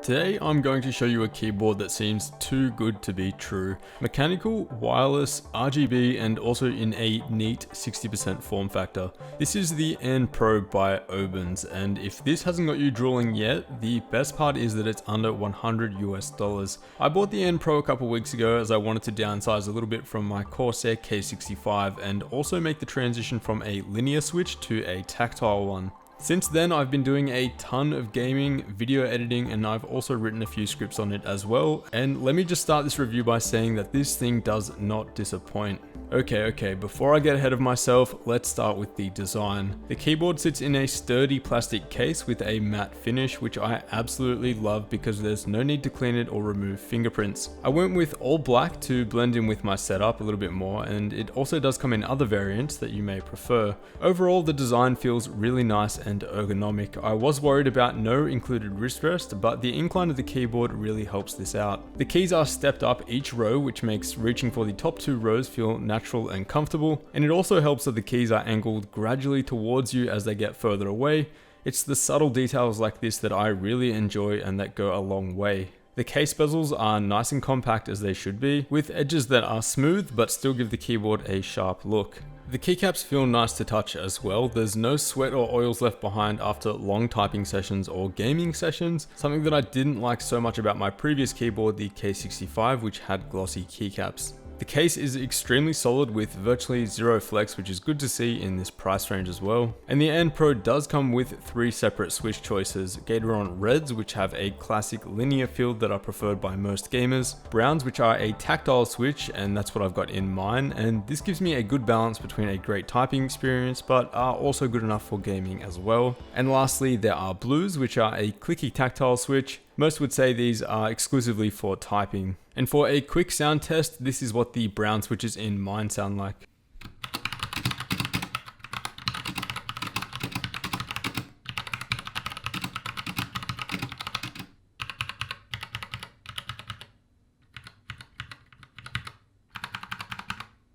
Today I'm going to show you a keyboard that seems too good to be true. Mechanical, wireless, RGB, and also in a neat 60% form factor. This is the N Pro by Obens, and if this hasn't got you drooling yet, the best part is that it's under $100 US. I bought the N Pro a couple weeks ago as I wanted to downsize a little bit from my Corsair K65 and also make the transition from a linear switch to a tactile one. Since then, I've been doing a ton of gaming, video editing, and I've also written a few scripts on it as well. And let me just start this review by saying that this thing does not disappoint. Okay, before I get ahead of myself, let's start with the design. The keyboard sits in a sturdy plastic case with a matte finish, which I absolutely love because there's no need to clean it or remove fingerprints. I went with all black to blend in with my setup a little bit more, and it also does come in other variants that you may prefer. Overall, the design feels really nice and ergonomic. I was worried about no included wrist rest, but the incline of the keyboard really helps this out. The keys are stepped up each row, which makes reaching for the top two rows feel natural and comfortable, and it also helps that the keys are angled gradually towards you as they get further away. It's the subtle details like this that I really enjoy and that go a long way. The case bezels are nice and compact as they should be, with edges that are smooth but still give the keyboard a sharp look. The keycaps feel nice to touch as well. There's no sweat or oils left behind after long typing sessions or gaming sessions, something that I didn't like so much about my previous keyboard, the K65, which had glossy keycaps. The case is extremely solid with virtually zero flex, which is good to see in this price range as well. And the N Pro does come with three separate switch choices: Gateron Reds, which have a classic linear feel that are preferred by most gamers, Browns, which are a tactile switch, and that's what I've got in mine, and this gives me a good balance between a great typing experience but are also good enough for gaming as well. And lastly, there are Blues, which are a clicky tactile switch. Most would say these are exclusively for typing. And for a quick sound test, this is what the brown switches in mine sound like.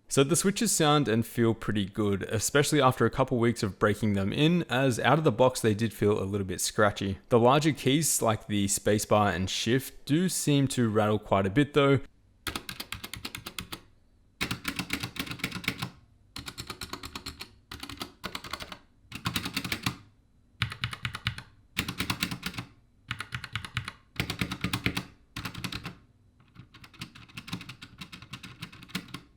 So the switches sound and feel pretty good, especially after a couple weeks of breaking them in, as out of the box they did feel a little bit scratchy. The larger keys like the spacebar and shift do seem to rattle quite a bit though.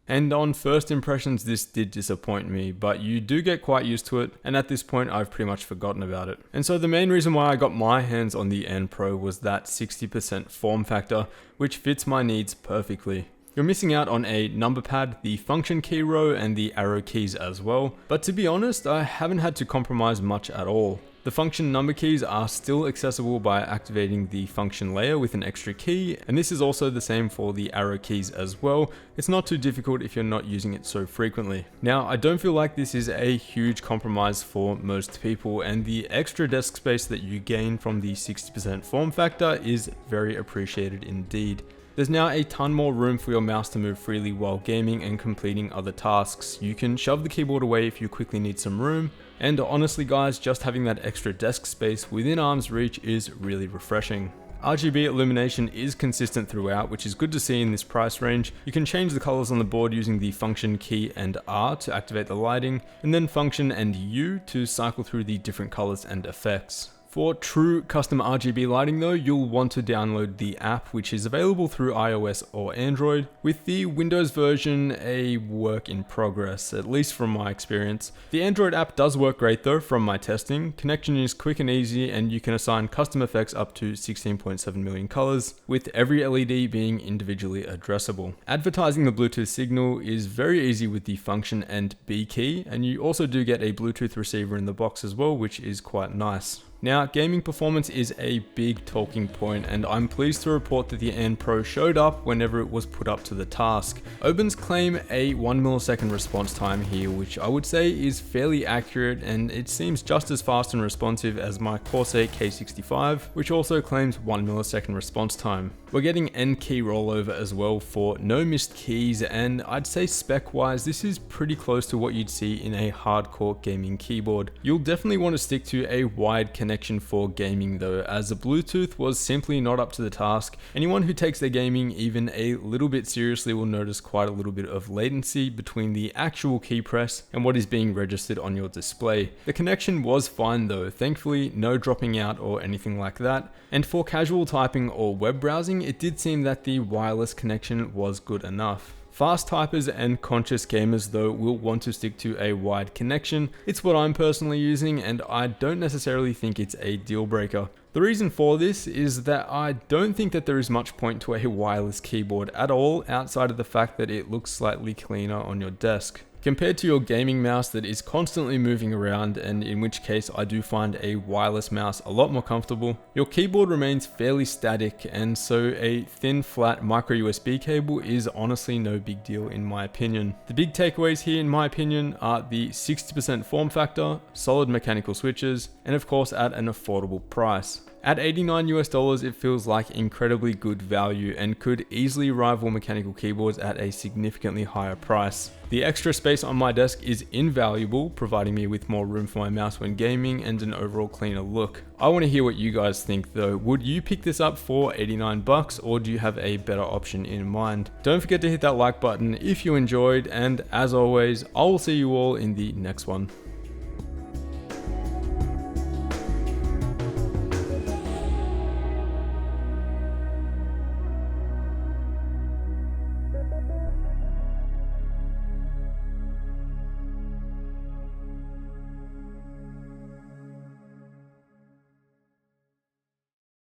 And on first impressions, this did disappoint me, but you do get quite used to it, and at this point I've pretty much forgotten about it. And so the main reason why I got my hands on the N Pro was that 60% form factor, which fits my needs perfectly. You're missing out on a number pad, the function key row, and the arrow keys as well, but to be honest, I haven't had to compromise much at all. The function number keys are still accessible by activating the function layer with an extra key, and this is also the same for the arrow keys as well. It's not too difficult if you're not using it so frequently. Now, I don't feel like this is a huge compromise for most people, and the extra desk space that you gain from the 60% form factor is very appreciated indeed. There's now a ton more room for your mouse to move freely while gaming and completing other tasks. You can shove the keyboard away if you quickly need some room, and honestly guys, just having that extra desk space within arm's reach is really refreshing. RGB illumination is consistent throughout, which is good to see in this price range. You can change the colors on the board using the function key and R to activate the lighting, and then function and U to cycle through the different colors and effects. For true custom RGB lighting though, you'll want to download the app, which is available through iOS or Android, with the Windows version a work in progress, at least from my experience. The Android app does work great though from my testing. Connection is quick and easy, and you can assign custom effects up to 16.7 million colors, with every LED being individually addressable. Advertising the Bluetooth signal is very easy with the function and B key, and you also do get a Bluetooth receiver in the box as well, which is quite nice. Now, gaming performance is a big talking point, and I'm pleased to report that the N Pro showed up whenever it was put up to the task. Obens claim a 1 millisecond response time here, which I would say is fairly accurate, and it seems just as fast and responsive as my Corsair K65, which also claims 1 millisecond response time. We're getting N key rollover as well for no missed keys, and I'd say spec wise this is pretty close to what you'd see in a hardcore gaming keyboard. You'll definitely want to stick to a wide connection for gaming though, as the Bluetooth was simply not up to the task. Anyone who takes their gaming even a little bit seriously will notice quite a little bit of latency between the actual key press and what is being registered on your display. The connection was fine though, thankfully no dropping out or anything like that. And for casual typing or web browsing, it did seem that the wireless connection was good enough. Fast typers and conscious gamers though will want to stick to a wide connection. It's what I'm personally using, and I don't necessarily think it's a deal breaker. The reason for this is that I don't think that there is much point to a wireless keyboard at all, outside of the fact that it looks slightly cleaner on your desk. Compared to your gaming mouse that is constantly moving around, and in which case I do find a wireless mouse a lot more comfortable, your keyboard remains fairly static, and so a thin flat micro USB cable is honestly no big deal in my opinion. The big takeaways here in my opinion are the 60% form factor, solid mechanical switches, and of course at an affordable price. At $89 it feels like incredibly good value and could easily rival mechanical keyboards at a significantly higher price. The extra space on my desk is invaluable, providing me with more room for my mouse when gaming and an overall cleaner look. I want to hear what you guys think though. Would you pick this up for 89 bucks, or do you have a better option in mind? Don't forget to hit that like button if you enjoyed, and as always, I will see you all in the next one.